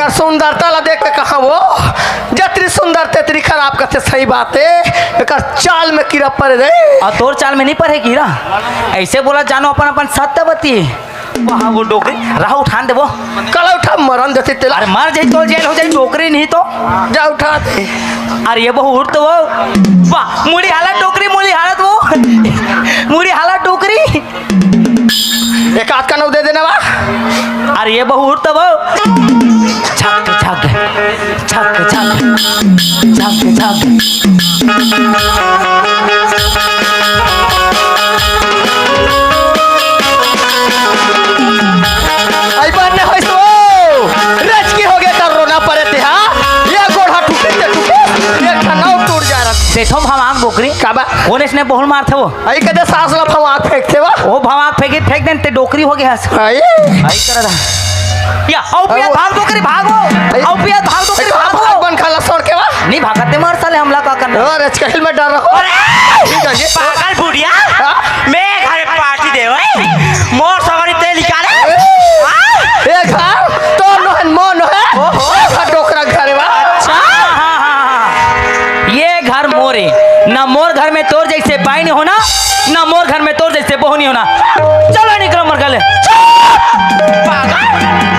एकर सुंदरता ला देख के कहा वो जितनी सुंदर तेतरी खराब करते सही बात है एकर चाल में कीड़ा पड़ गए और तोर चाल में नहीं पड़े कीड़ा ऐसे बोला जानो अपन अपन सत्य बती वहाँ वो डोकरी राह उठान दे वो कल उठा मरन देते तेला अरे मर जाए तो जेल हो जाए डोकरी नहीं तो जा उठा दे अरे ये बहु उठ तो वो वाह मुड़ी हालत डोकरी मुड़ी हालत वो मुड़ी हालत डोकरी एक हाथ का नौ दे देना बा अरे ये बहु उठ तो वो छक छक छक छक छक छक आई बात नहीं होई तो रच की हो गया कर रोना पड़े थे हां ये गोड़ा टूटे ते टूटे एक ठनौ टूट जा रहा देखो भवांग बोकरी काबा ओने ने बहुल मार थे वो आई कदे सांस ला फवा फेंकते वा वो भवांग फेंक देन ते डोकरी हो गया आई आई कर या आओ पिया भाग डोकरी भागो आओ पिया भाग डोकरी भागो बन खाला छोड़ के वा नहीं भागते मार साले हमला का करना और रच कहल में डर रहो ठीक है ये पागल बुढ़िया मैं घर पार्टी दे ओए मोर सवारी तेल निकाले ए घर तो नहन मन है ओहो डोकरा घर वा अच्छा ये घर मोरे ना मोर घर में तोर जैसे बाई नहीं होना ना मोर घर में तोर जैसे बहू नहीं होना चलो निकलो मर गले पागल